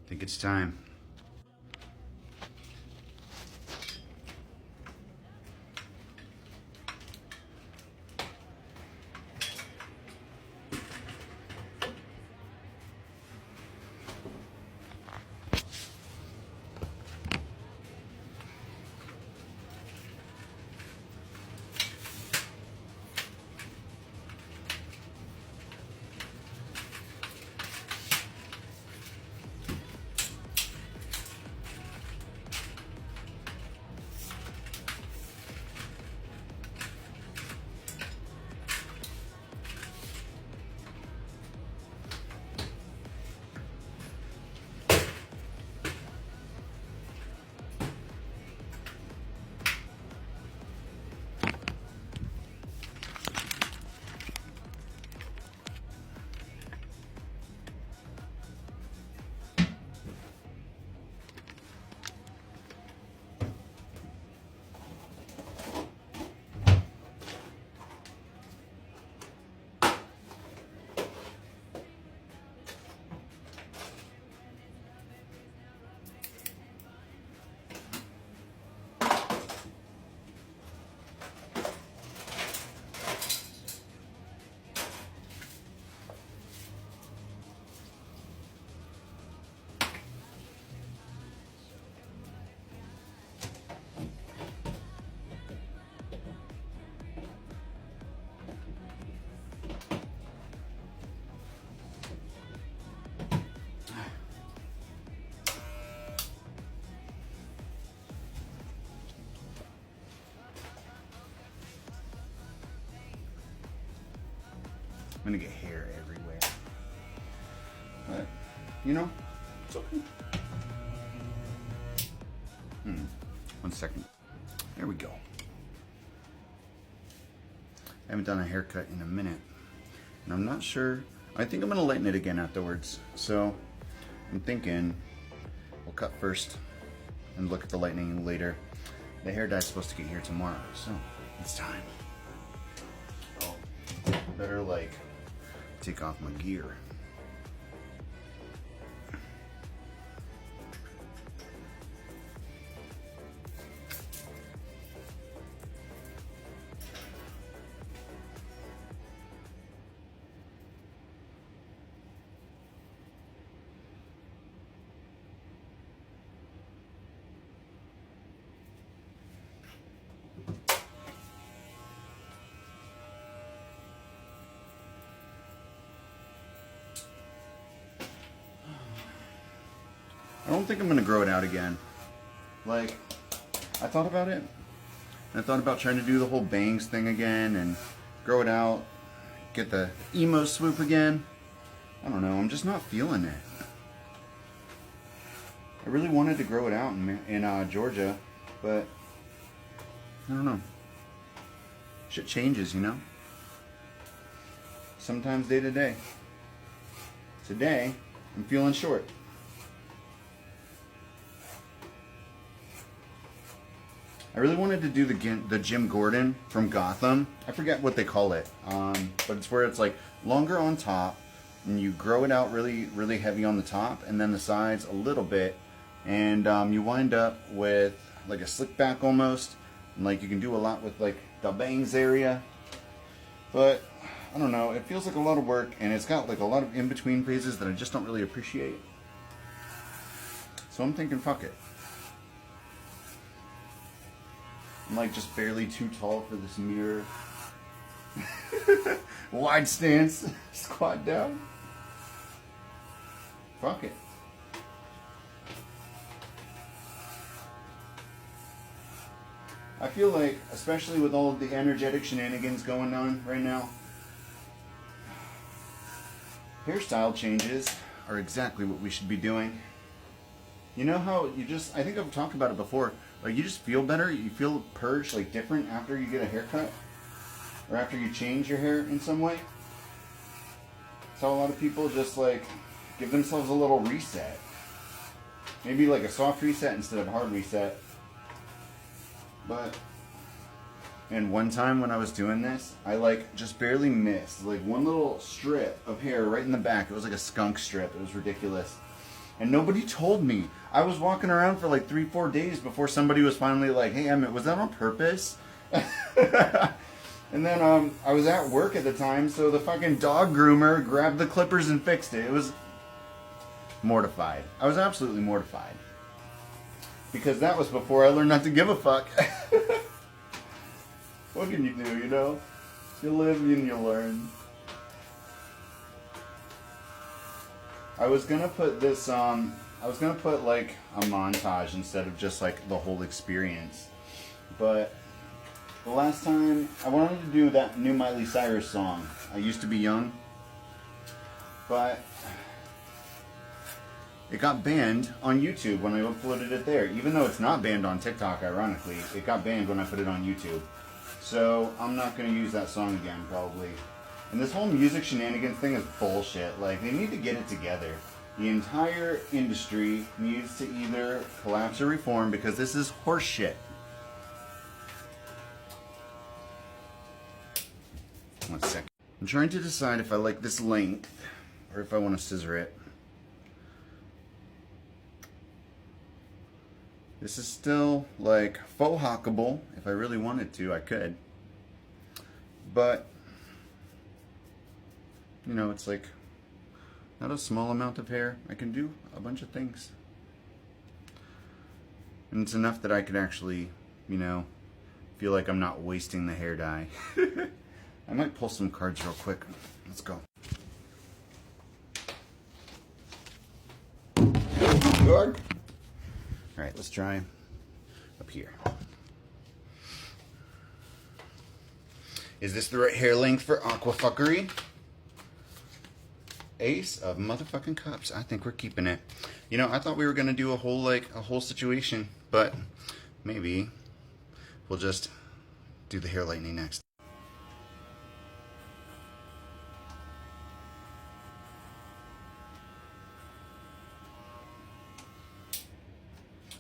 I think it's time. I'm gonna get hair everywhere. But, you know, it's okay. 1 second. There we go. I haven't done a haircut in a minute. And I'm not sure. I think I'm gonna lighten it again afterwards. So I'm thinking we'll cut first and look at the lightening later. The hair dye's supposed to get here tomorrow, so it's time. Oh, better like take off my gear. I don't think I'm gonna grow it out again. Like, I thought about it. And I thought about trying to do the whole bangs thing again and grow it out, get the emo swoop again. I don't know, I'm just not feeling it. I really wanted to grow it out in Georgia, but I don't know. Shit changes, you know? Sometimes day to day. Today, I'm feeling short. I really wanted to do the Jim Gordon from Gotham. I forget what they call it, but it's where it's like longer on top, and you grow it out really, really heavy on the top, and then the sides a little bit, and you wind up with like a slick back almost, and like you can do a lot with like the bangs area. But I don't know, it feels like a lot of work, and it's got like a lot of in-between phases that I just don't really appreciate. So I'm thinking, fuck it. I'm like just barely too tall for this mirror. Wide stance, squat down. Fuck it. I feel like, especially with all of the energetic shenanigans going on right now, hairstyle changes are exactly what we should be doing. You know how you just, I think I've talked about it before, like you just feel better, you feel purged, like different after you get a haircut, or after you change your hair in some way. So a lot of people just like give themselves a little reset. Maybe like a soft reset instead of a hard reset. But, and one time when I was doing this, I like just barely missed like one little strip of hair right in the back. It was like a skunk strip. It was ridiculous. And nobody told me. I was walking around for like 3-4 days before somebody was finally like, hey, Emmett, was that on purpose? And then I was at work at the time, so the fucking dog groomer grabbed the clippers and fixed it. It was mortified. I was absolutely mortified. Because that was before I learned not to give a fuck. What can you do, you know? You live and you learn. I was gonna put this I was gonna put like a montage instead of just like the whole experience. But the last time I wanted to do that new Miley Cyrus song, I Used to Be Young, but it got banned on YouTube when I uploaded it there. Even though it's not banned on TikTok, ironically, it got banned when I put it on YouTube. So I'm not gonna use that song again, probably. And this whole music shenanigans thing is bullshit. Like, they need to get it together. The entire industry needs to either collapse or reform, because this is horse shit. One second. I'm trying to decide if I like this length or if I want to scissor it. This is still like faux hockable. If I really wanted to, I could. But, you know, it's like not a small amount of hair. I can do a bunch of things. And it's enough that I could actually, you know, feel like I'm not wasting the hair dye. I might pull some cards real quick. Let's go. Good. All right, let's try up here. Is this the right hair length for aquafuckery? Ace of motherfucking cups. I think we're keeping it. You know, I thought we were gonna do a whole situation, but maybe we'll just do the hair lightening next.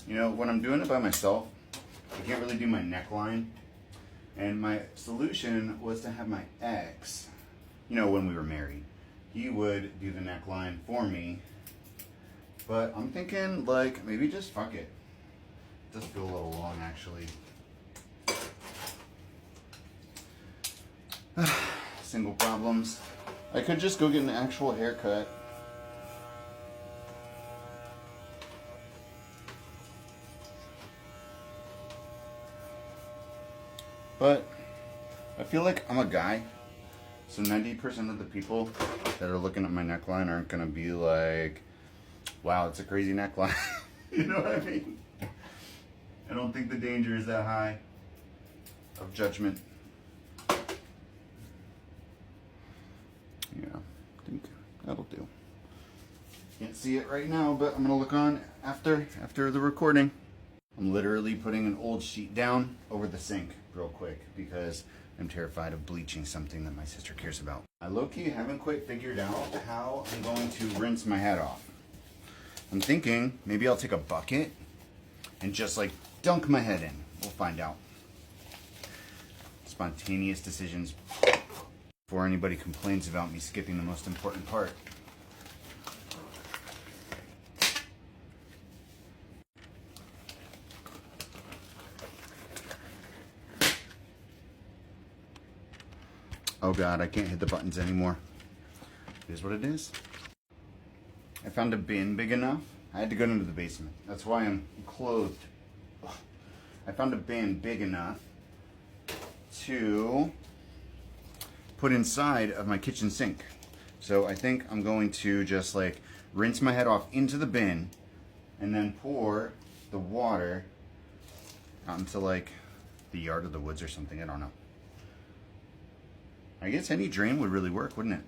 You know, when I'm doing it by myself, I can't really do my neckline. And my solution was to have my ex, you know, when we were married, he would do the neckline for me. But I'm thinking, like, maybe just fuck it. It does feel a little long, actually. Single problems. I could just go get an actual haircut. But I feel like I'm a guy, so 90% of the people that are looking at my neckline aren't gonna be like, wow, it's a crazy neckline. You know what I mean? I don't think the danger is that high of judgment. Yeah, I think that'll do. Can't see it right now, but I'm gonna look on after the recording. I'm literally putting an old sheet down over the sink real quick because I'm terrified of bleaching something that my sister cares about. I low-key haven't quite figured out how I'm going to rinse my head off. I'm thinking maybe I'll take a bucket and just like dunk my head in. We'll find out. Spontaneous decisions before anybody complains about me skipping the most important part. Oh God, I can't hit the buttons anymore. It is what it is. I found a bin big enough. I had to go into the basement. That's why I'm clothed. I found a bin big enough to put inside of my kitchen sink. So I think I'm going to just like rinse my head off into the bin and then pour the water out into like the yard of the woods or something. I don't know. I guess any drain would really work, wouldn't it?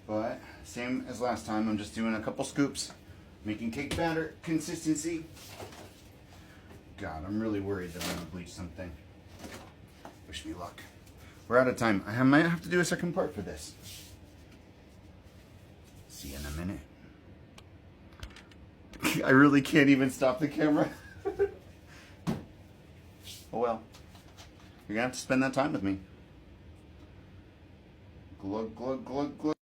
But same as last time, I'm just doing a couple scoops, making cake batter consistency. God, I'm really worried that I'm gonna bleach something. Wish me luck. We're out of time. I might have to do a second part for this. See you in a minute. I really can't even stop the camera. Oh well. You're gonna have to spend that time with me. Glug, glug, glug, glug.